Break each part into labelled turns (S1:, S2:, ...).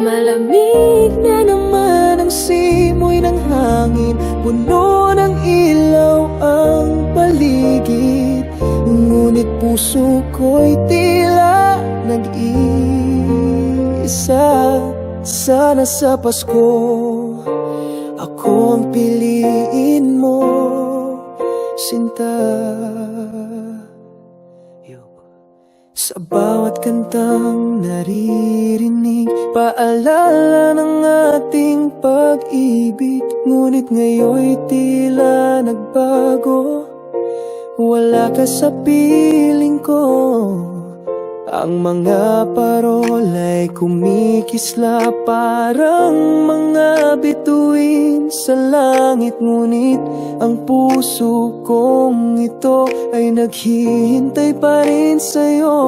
S1: Malamig na naman ang simoy ng hangin, puno ng ilaw ang paligid. Ngunit puso ko'y tila nag-iisa. Sana sa Pasko ako ang piliin mo, sinta. Sa bawat kantang naririnig, paalala ng ating pag-ibig. Ngunit ngayon'y tila nagbago, wala ka sa piling ko. Ang mga parola'y kumikisla, parang mga bituin sa langit. Ngunit ang puso kong ito ay naghihintay pa rin sa'yo.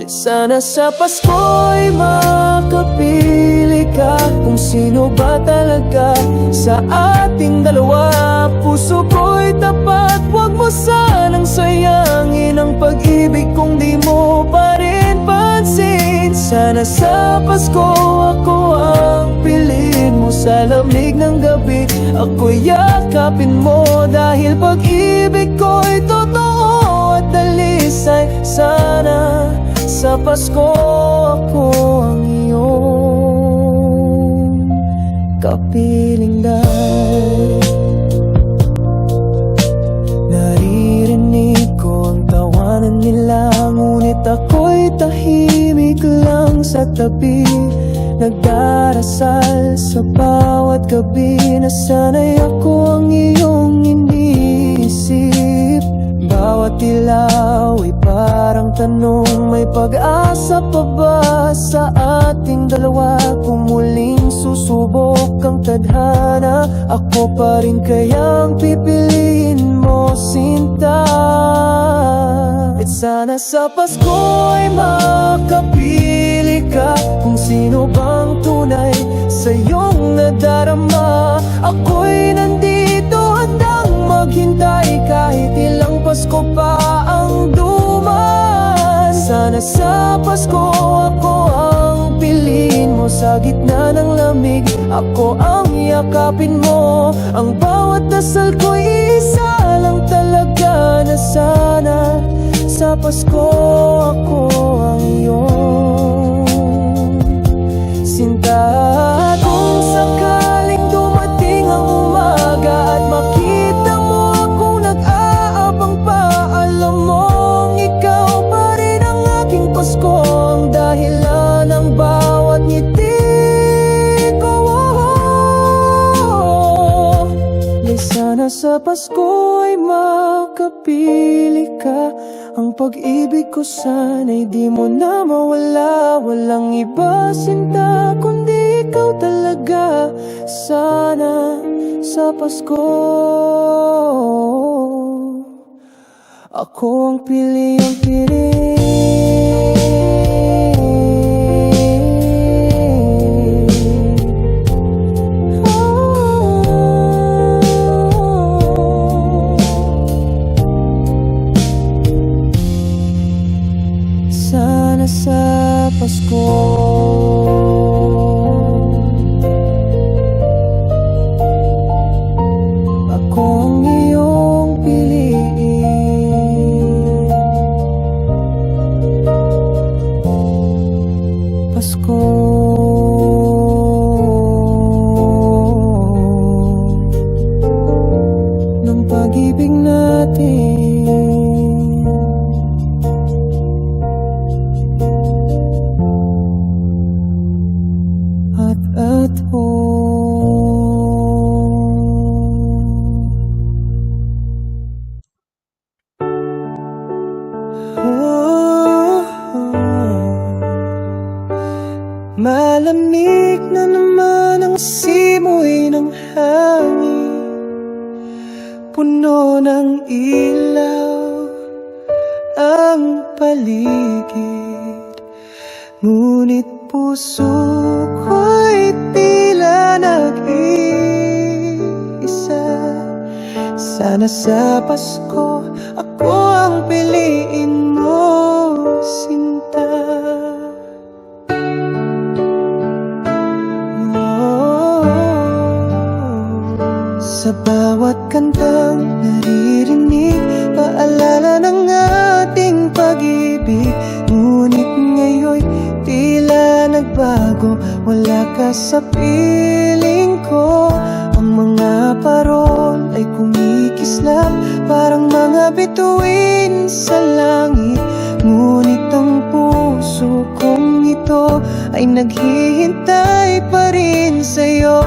S1: Sana sa Pasko'y makapili ka kung sino ba talaga sa ating dalawa. Puso ko'y tapat, huwag mo sanang sayangin ang pag-ibig kung di mo pa rin pansin. Sana sa Pasko ako ang piliin mo, sa lamig ng gabi ako'y yakapin mo. Dahil pag-ibig ko'y totoo at dalisay. Sana sa Pasko ako ang iyong kapiling dahil naririnig ko ang tawanan nila. Ngunit ako'y tahimik lang sa tabi, nagdarasal sa bawat gabi na sana'y ako ang iyong iniisip. Bawat ilaw ay parang tanong, may pag-asa pa ba sa ating dalawa? Kung muling susubok ang tadhana, ako pa rin kayang pipiliin mo, sinta. At sana sa Pasko ay makapili ka kung sino bang tunay sa iyong nadarama. Ako'y nandito handang maghintay kahit ilang Pasko pa ang dumaan. Sana sa Pasko ako ang piliin mo, sa gitna ng lamig ako ang yakapin mo. Ang bawat dasal ko'y isa lang talaga, na sana sa Pasko ako ang iyong sinta. Kung sakaling dumating ang umaga at makita mo akong nag-aabang pa, alam mong ikaw pa rin ang aking Pasko, ang dahilan ng bawat ngiti ko. Di sana sa Pasko ay makapili ka, ang pag-ibig ko sana'y di mo na mawala. Walang iba, sinta, kundi ikaw talaga. Sana sa Pasko ako ang piliang sana sa Pasko ako ang iyong piliin. Pasko ng pag-ibig natin. At malamig na naman ang simoy ng hangin, puno ng ilaw ang paligid. Ngunit puso ko'y tila nag-iisa. Sana sa Pasko ako ang piliin mo, sinta. Sa bawat kantang naririnig, paalala ng ating pag-ibig. Ngunit ngayon'y tila nagbago, wala ka sa piling ko. Ang mga parol ay kumikislap, parang mga bituin sa langit. Ngunit ang puso kong ito ay naghihintay pa rin sa'yo.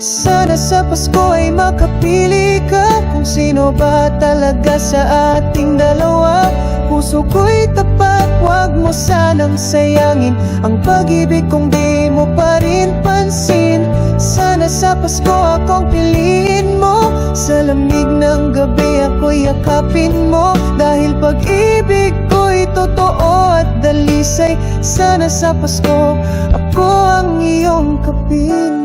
S1: Sana sa Pasko ay makapili ka kung sino ba talaga sa ating dalawa. Puso ko'y tapat, huwag mo sanang sayangin ang pag-ibig kung di mo pa rin pansin. Sana sa Pasko akong piliin mo, sa lamig ng gabi ako'y yakapin mo. Dahil pag-ibig ko'y totoo at dalisay. Sana sa Pasko ako ang iyong kapiling.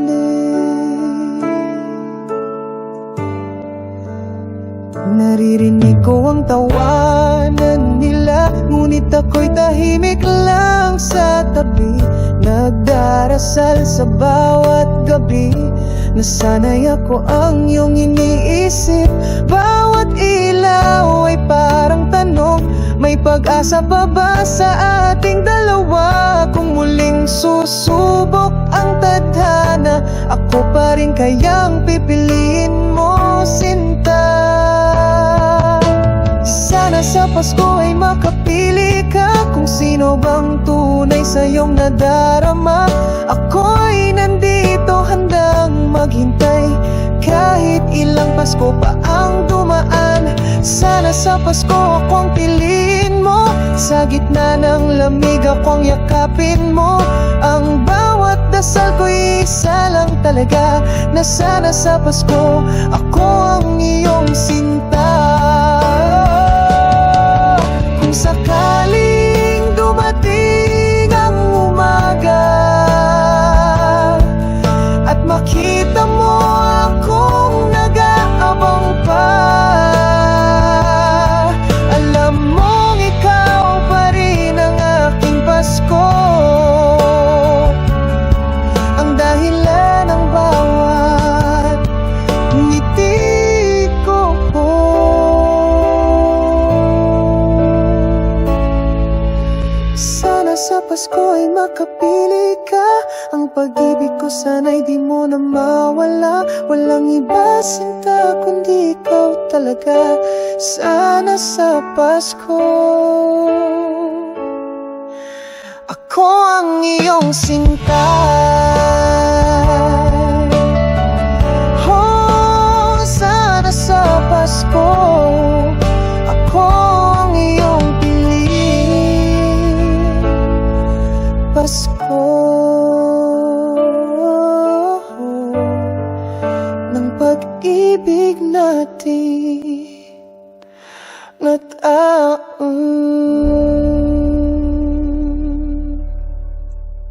S1: Naririnig ko ang tawanan nila, ngunit ako'y tahimik lang sa tabi. Nagdarasal sa bawat gabi, nasanay ako ang iyong iniisip. Bawat ilaw ay parang tanong, may pag-asa pa ba sa ating dalawa? Kung muling susubok ang tadhana, ako pa rin kayang pipiliin mo, sinta. Sana sa Pasko ay makapili ka kung sino bang tunay sa iyong nadarama. Ako'y nandito handang maghintay, kahit ilang Pasko pa ang dumaan. Sana sa Pasko akong piliin mo, sa gitna ng lamig akong yakapin mo. Ang bawat dasal ko'y isa lang talaga, na sana sa Pasko ako ang iyong sinta. Kung sakaling dumating ang umaga at makita mo akong nag-aabang pa, alam mong ikaw pa rin ang aking Pasko, ang dahilan ng bawat ngiti ko. Sana sa Pasko ay makapili ka, ang pag-ibig ko sana'y di mo na mawala. Walang iba sinta kundi ikaw talaga. Sana sa Pasko ako ang iyong sinta. Oh, sana sa Pasko ako ang iyong piliin. Pasko ng pag-ibig natin at